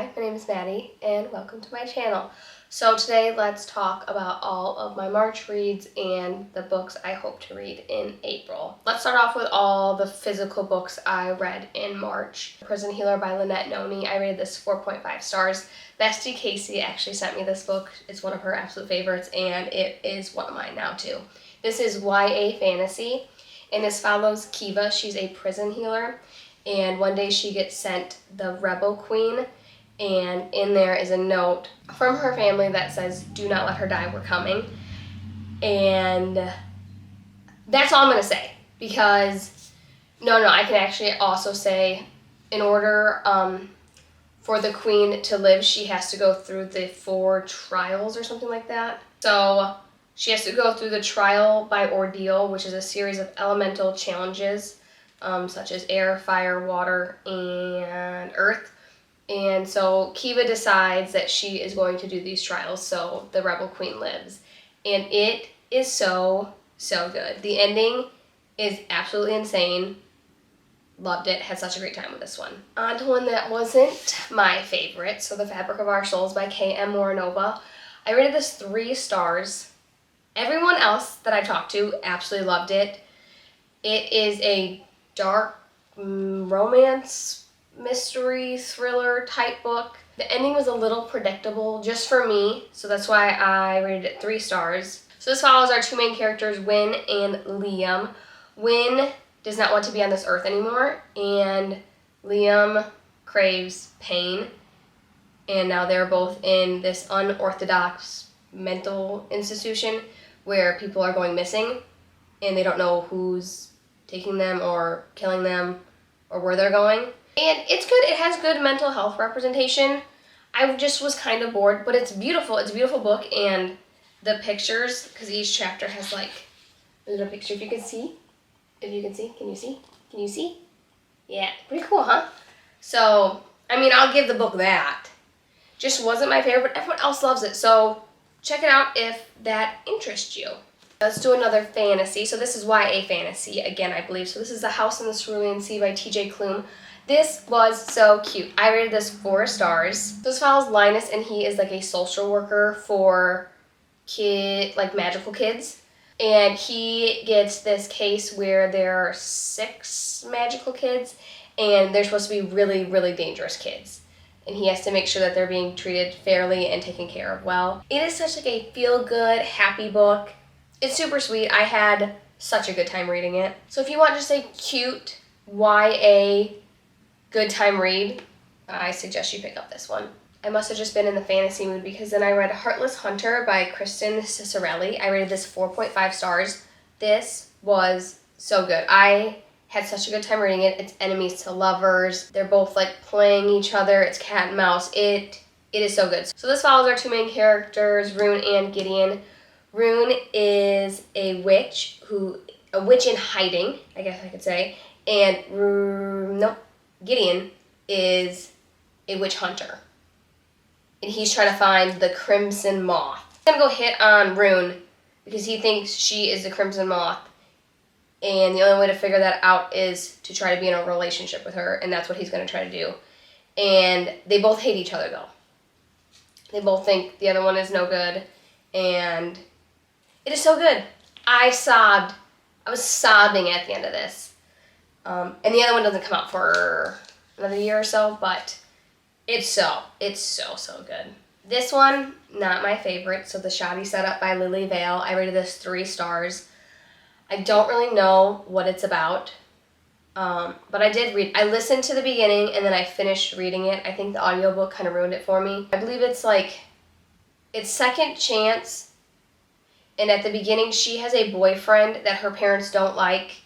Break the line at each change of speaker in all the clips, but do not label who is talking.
Hi, my name is Maddie, and welcome to my channel. So today let's talk about all of my March reads and the books I hope to read in April. Let's start off with all the physical books I read in March. Prison Healer by Lynette Noni. I rated this 4.5 stars. Bestie Casey actually sent me this book. It's one of her absolute favorites, and it is one of mine now too. This is YA fantasy, and this follows Kiva. She's a prison healer, and one day she gets sent the Rebel Queen, and in there is a note from her family that says, "Do not let her die, we're coming." And that's all I'm going to say, because I can actually also say, in order for the queen to live, she has to go through the 4 trials or something like that. So she has to go through the trial by ordeal, which is a series of elemental challenges, such as air, fire, water, and earth. And so Kiva decides that she is going to do these trials so the Rebel Queen lives. And it is so good. The ending is absolutely insane. Loved it. Had such a great time with this one. On to one that wasn't my favorite. So The Fabric of Our Souls by K.M. Moranova. I rated this 3 stars. Everyone else that I talked to absolutely loved it. It is a dark romance, mystery, thriller type book. The ending was a little predictable just for me, so that's why I rated it 3 stars. So this follows our 2 main characters, Win and Liam. Win does not want to be on this earth anymore, and Liam craves pain, and now they're both in this unorthodox mental institution where people are going missing, and they don't know who's taking them or killing them or where they're going. And it's good. It has good mental health representation. I just was kind of bored, but it's beautiful. It's a beautiful book, and the pictures, because each chapter has like a little picture. If you can see. Can you see? Can you see? Yeah, pretty cool, huh? So, I'll give the book that. Just wasn't my favorite, but everyone else loves it. So check it out if that interests you. Let's do another fantasy. So this is YA fantasy again, I believe. So this is The House in the Cerulean Sea by T.J. Klum. This was so cute. I rated this 4 stars. This follows Linus, and he is like a social worker for magical kids. And he gets this case where there are 6 magical kids, and they're supposed to be really, really dangerous kids. And he has to make sure that they're being treated fairly and taken care of well. It is such like a feel-good, happy book. It's super sweet. I had such a good time reading it. So if you want just a cute YA good time read, I suggest you pick up this one. I must have just been in the fantasy mood, because then I read Heartless Hunter by Kristen Cicerelli. I rated this 4.5 stars. This was so good. I had such a good time reading it. It's enemies to lovers. They're both like playing each other. It's cat and mouse. It is so good. So this follows our 2 main characters, Rune and Gideon. Rune is a witch in hiding, I guess I could say. And Gideon is a witch hunter. And he's trying to find the Crimson Moth. He's gonna go hit on Rune because he thinks she is the Crimson Moth. And the only way to figure that out is to try to be in a relationship with her, and that's what he's gonna try to do. And they both hate each other though. They both think the other one is no good, and it is so good. I sobbed. I was sobbing at the end of this. And the other one doesn't come out for another year or so, but it's so good. This one, not my favorite. So The Shoddy Setup by Lily Vale. I rated this 3 stars. I don't really know what it's about, but I did read. I listened to the beginning, and then I finished reading it. I think the audiobook kind of ruined it for me. I believe it's second chance, and at the beginning she has a boyfriend that her parents don't like,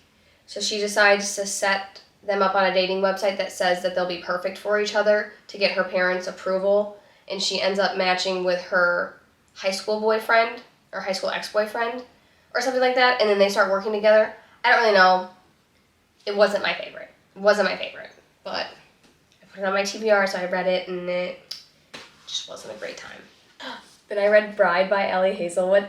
so she decides to set them up on a dating website that says that they'll be perfect for each other to get her parents' approval, and she ends up matching with her high school boyfriend or high school ex-boyfriend or something like that, and then they start working together. I don't really know. It wasn't my favorite. But I put it on my TBR, so I read it, and it just wasn't a great time. Then I read Bride by Ellie Hazelwood.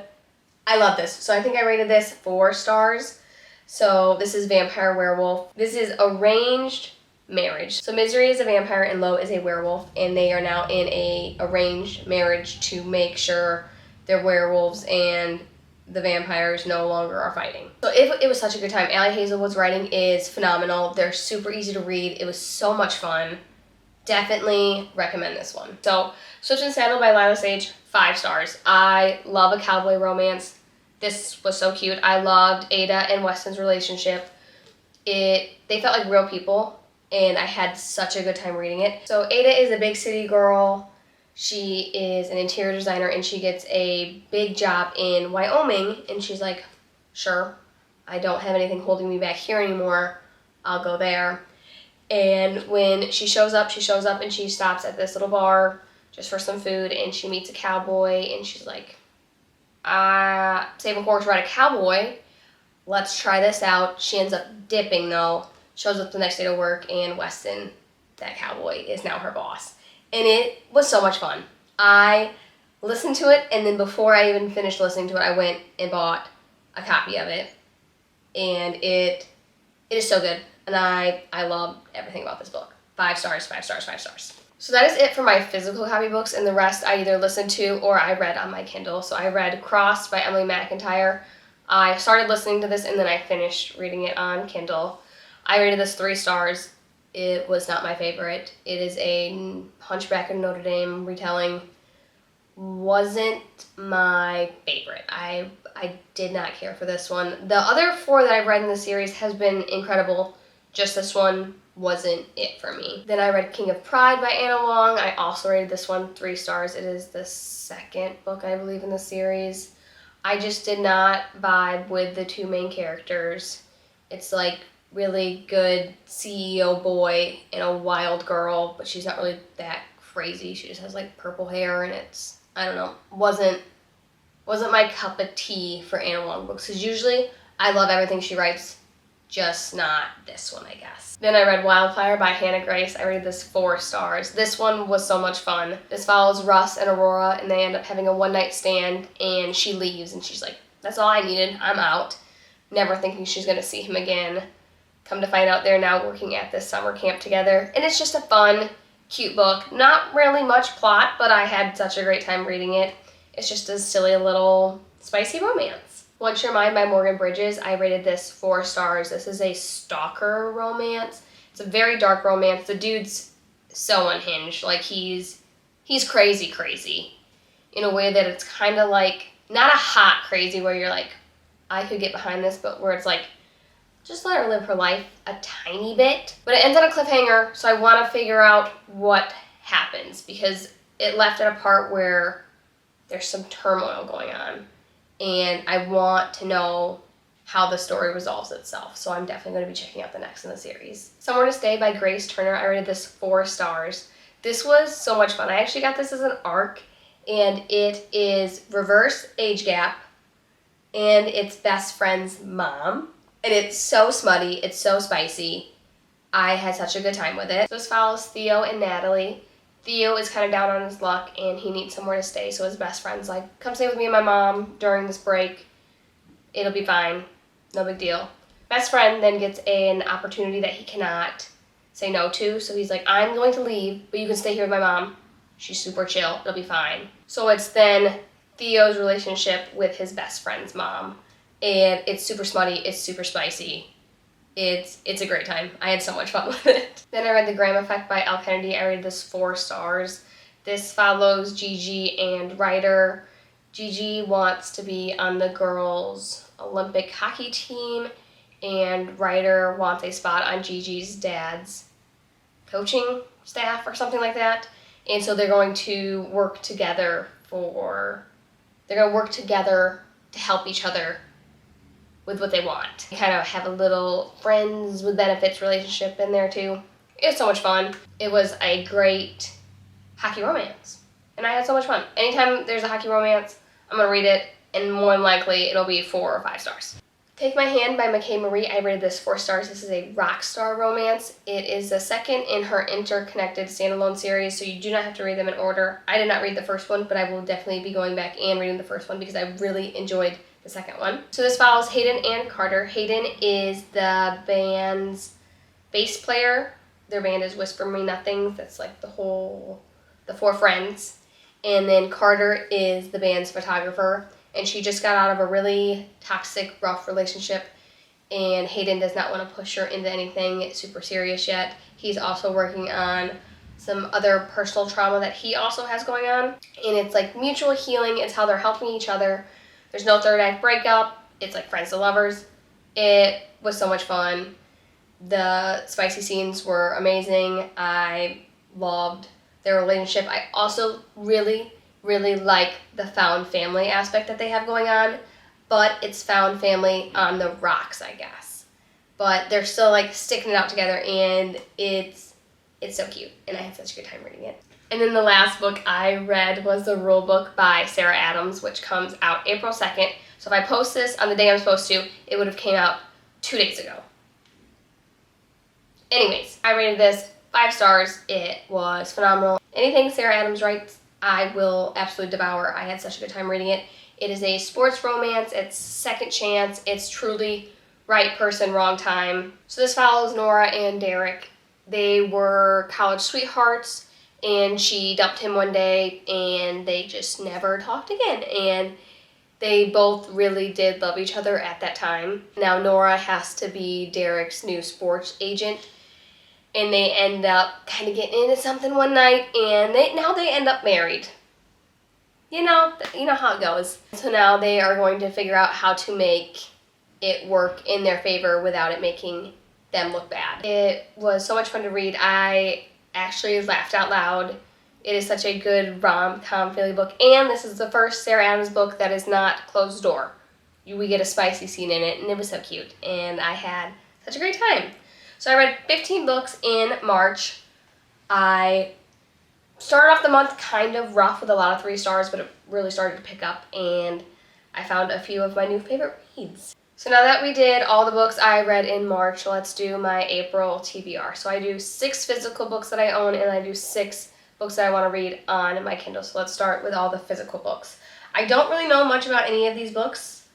I love this. So I think I rated this 4 stars. So this is Vampire Werewolf. This is arranged marriage. So Misery is a vampire and Lo is a werewolf, and they are now in a arranged marriage to make sure they're werewolves and the vampires no longer are fighting. So it was such a good time. Allie Hazelwood's writing is phenomenal. They're super easy to read. It was so much fun. Definitely recommend this one. So Switch and Saddle by Lila Sage, 5 stars. I love a cowboy romance. This was so cute. I loved Ada and Weston's relationship. They felt like real people, and I had such a good time reading it. So Ada is a big city girl. She is an interior designer, and she gets a big job in Wyoming, and she's like, sure, I don't have anything holding me back here anymore. I'll go there. And when she shows up and she stops at this little bar just for some food, and she meets a cowboy, and she's like, save a horse, ride a cowboy. Let's try this out. She ends up dipping though, shows up the next day to work, and Weston, that cowboy, is now her boss. And it was so much fun. I listened to it, and then before I even finished listening to it, I went and bought a copy of it. And it is so good. And I love everything about this book. 5 stars, 5 stars, 5 stars. So that is it for my physical copy books, and the rest I either listened to or I read on my Kindle. So I read Crossed by Emily McIntyre. I started listening to this, and then I finished reading it on Kindle. I rated this 3 stars. It was not my favorite. It is a Hunchback of Notre Dame retelling. Wasn't my favorite. I did not care for this one. The other 4 that I've read in the series has been incredible. Just this one wasn't it for me. Then I read King of Pride by Anna Long. I also rated this one 3 stars. It is the second book, I believe, in the series. I just did not vibe with the 2 main characters. It's like really good CEO boy and a wild girl, but she's not really that crazy. She just has like purple hair, and it's, I don't know, wasn't my cup of tea for Anna Long books, because usually I love everything she writes, just not this one, I guess. Then I read Wildfire by Hannah Grace. I rated this 4 stars. This one was so much fun. This follows Russ and Aurora, and they end up having a one-night stand, and she leaves, and she's like, that's all I needed, I'm out. Never thinking she's gonna see him again. Come to find out they're now working at this summer camp together, and it's just a fun, cute book. Not really much plot, but I had such a great time reading it. It's just a silly little spicy romance. Once You're Mine by Morgan Bridges, I rated this 4 stars. This is a stalker romance. It's a very dark romance. The dude's so unhinged. Like, he's crazy in a way that it's kind of like, not a hot crazy where you're like, I could get behind this, but where it's like, just let her live her life a tiny bit. But it ends on a cliffhanger, so I want to figure out what happens, because it left at a part where there's some turmoil going on, and I want to know how the story resolves itself. So I'm definitely going to be checking out the next in the series. Somewhere to Stay by Grace Turner. I rated this 4 stars. This was so much fun. I actually got this as an ARC, and it is reverse age gap, and it's best friend's mom. And it's so smutty, it's so spicy. I had such a good time with it. So this follows Theo and Natalie. Theo is kind of down on his luck, and he needs somewhere to stay, so his best friend's like, come stay with me and my mom during this break. It'll be fine. No big deal. Best friend then gets an opportunity that he cannot say no to, so he's like, I'm going to leave, but you can stay here with my mom. She's super chill. It'll be fine. So it's then Theo's relationship with his best friend's mom. And it's super smutty, it's super spicy. It's a great time. I had so much fun with it. Then I read The Graham Effect by Elle Kennedy. I rated this 4 stars. This follows Gigi and Ryder. Gigi wants to be on the girls' Olympic hockey team, and Ryder wants a spot on Gigi's dad's coaching staff or something like that. And so they're going to work together to help each other with what they want. They kind of have a little friends with benefits relationship in there too. It was so much fun. It was a great hockey romance, and I had so much fun. Anytime there's a hockey romance, I'm gonna read it, and more than likely it'll be 4 or 5 stars. Take My Hand by McKay Marie. I rated this 4 stars. This is a rock star romance. It is the second in her interconnected standalone series, so you do not have to read them in order. I did not read the first one, but I will definitely be going back and reading the first one because I really enjoyed the second one. So this follows Hayden and Carter. Hayden is the band's bass player their band is Whisper Me Nothings. That's like the four friends. And then Carter is the band's photographer, and she just got out of a really toxic, rough relationship, and Hayden does not want to push her into anything super serious yet. He's also working on some other personal trauma that he also has going on, and it's like mutual healing. It's how they're helping each other. There's no third act breakup. It's like friends to lovers. It was so much fun. The spicy scenes were amazing. I loved their relationship. I also really, really like the found family aspect that they have going on, but it's found family on the rocks, I guess. But they're still like sticking it out together, and it's so cute, and I had such a good time reading it. And then the last book I read was The Rule Book by Sarah Adams, which comes out April 2nd. So if I post this on the day I'm supposed to, it would have came out 2 days ago. Anyways, I rated this 5 stars. It was phenomenal. Anything Sarah Adams writes, I will absolutely devour. I had such a good time reading it. It is a sports romance. It's second chance. It's truly right person, wrong time. So this follows Nora and Derek. They were college sweethearts, and she dumped him one day, and they just never talked again. And they both really did love each other at that time. Now Nora has to be Derek's new sports agent, and they end up kind of getting into something one night, and now they end up married. You know how it goes. So now they are going to figure out how to make it work in their favor without it making them look bad. It was so much fun to read. I actually laughed out loud. It is such a good rom-com feeling book, and this is the first Sarah Adams book that is not closed door. We get a spicy scene in it, and it was so cute, and I had such a great time. So I read 15 books in March. I started off the month kind of rough with a lot of 3 stars, but it really started to pick up, and I found a few of my new favorite reads. So now that we did all the books I read in March, let's do my April TBR. So I do 6 physical books that I own, and I do 6 books that I want to read on my Kindle. So let's start with all the physical books. I don't really know much about any of these books.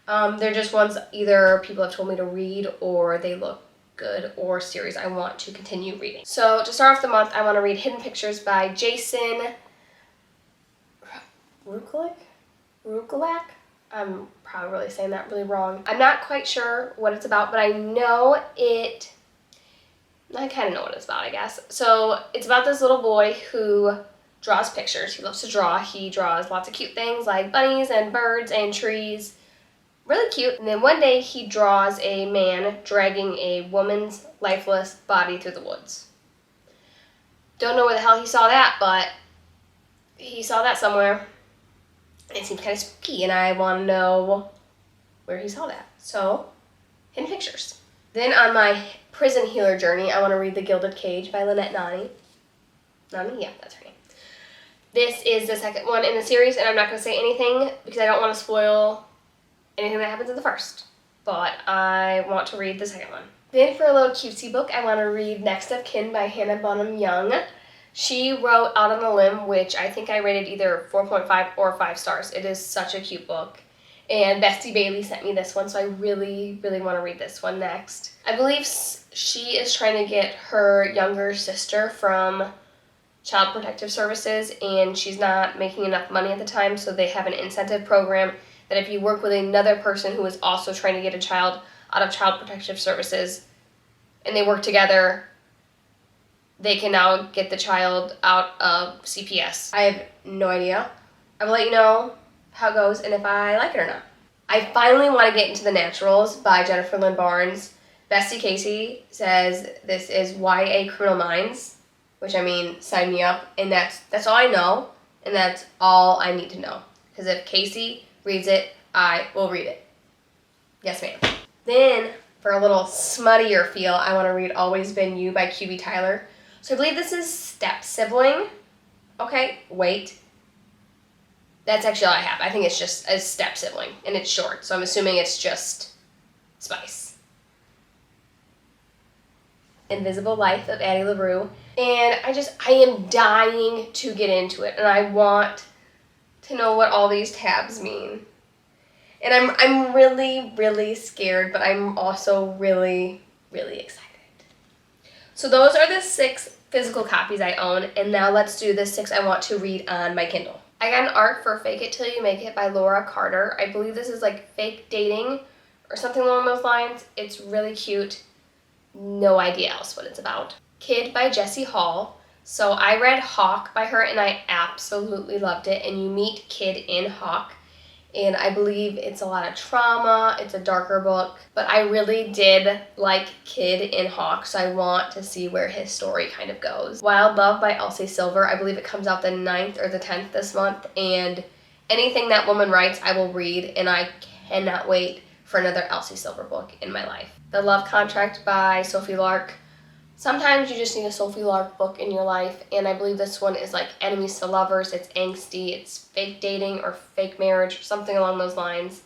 They're just ones either people have told me to read, or they look good, or series I want to continue reading. So to start off the month, I want to read Hidden Pictures by Jason Rukulak. I'm probably really saying that really wrong. I'm not quite sure what it's about, but I kind of know what it's about, I guess. So it's about this little boy who draws pictures. He loves to draw. He draws lots of cute things like bunnies and birds and trees. Really cute. And then one day he draws a man dragging a woman's lifeless body through the woods. Don't know where the hell he saw that, but he saw that somewhere. It seems kind of spooky, and I want to know where he saw that. So, Hidden Pictures. Then on my prison healer journey, I want to read The Gilded Cage by Lynette Nani. Nani? Yeah, that's her name. This is the second one in the series, and I'm not going to say anything because I don't want to spoil anything that happens in the first. But I want to read the second one. Then for a little cutesy book, I want to read Next of Kin by Hannah Bonham Young. She wrote Out on a Limb, which I think I rated either 4.5 or 5 stars. It is such a cute book. And Bestie Bailey sent me this one, so I really, really want to read this one next. I believe she is trying to get her younger sister from Child Protective Services, and she's not making enough money at the time, so they have an incentive program that if you work with another person who is also trying to get a child out of Child Protective Services, and they work together, they can now get the child out of CPS. I have no idea. I will let you know how it goes and if I like it or not. I finally want to get into The Naturals by Jennifer Lynn Barnes. Bestie Casey says this is YA Criminal Minds, which I mean, sign me up. And that's all I know, and that's all I need to know. Because if Casey reads it, I will read it. Yes, ma'am. Then, for a little smuttier feel, I want to read Always Been You by QB Tyler. So I believe this is Step Sibling. Okay, wait. That's actually all I have. I think it's just a step sibling, and it's short, so I'm assuming it's just Spice. Invisible Life of Addie LaRue. And I am dying to get into it, and I want to know what all these tabs mean. And I'm really, really scared, but I'm also really, really excited. So those are the 6 physical copies I own, and now let's do the 6 I want to read on my Kindle. I got an ARC for Fake It Till You Make It by Laura Carter. I believe this is like fake dating or something along those lines. It's really cute. No idea else what it's about. Kid by Jessie Hall. So I read Hawk by her and I absolutely loved it. And you meet Kid in Hawk. And I believe it's a lot of trauma. It's a darker book. But I really did like Kid in Hawk, so I want to see where his story kind of goes. Wild Love by Elsie Silver. I believe it comes out the 9th or the 10th this month. And anything that woman writes, I will read. And I cannot wait for another Elsie Silver book in my life. The Love Contract by Sophie Lark. Sometimes you just need a Sophie Lark book in your life, and I believe this one is like enemies to lovers. It's angsty, it's fake dating or fake marriage, something along those lines.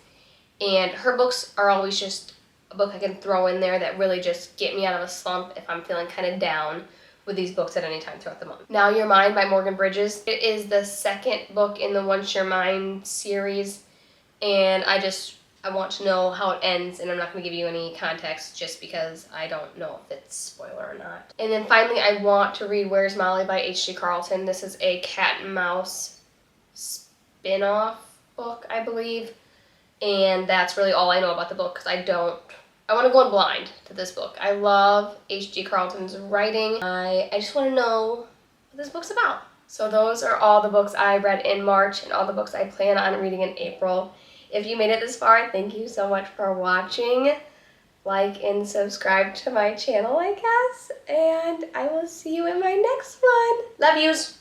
And her books are always just a book I can throw in there that really just get me out of a slump if I'm feeling kind of down with these books at any time throughout the month. Now You're Mine by Morgan Bridges. It is the 2nd book in the Once You're Mine series, and I want to know how it ends, and I'm not going to give you any context just because I don't know if it's spoiler or not. And then finally, I want to read Where's Molly by H.G. Carlton. This is a cat and mouse spin-off book, I believe, and that's really all I know about the book because I want to go in blind to this book. I love H.G. Carlton's writing. I just want to know what this book's about. So those are all the books I read in March and all the books I plan on reading in April. If you made it this far, thank you so much for watching. Like and subscribe to my channel, I guess. And I will see you in my next one. Love yous.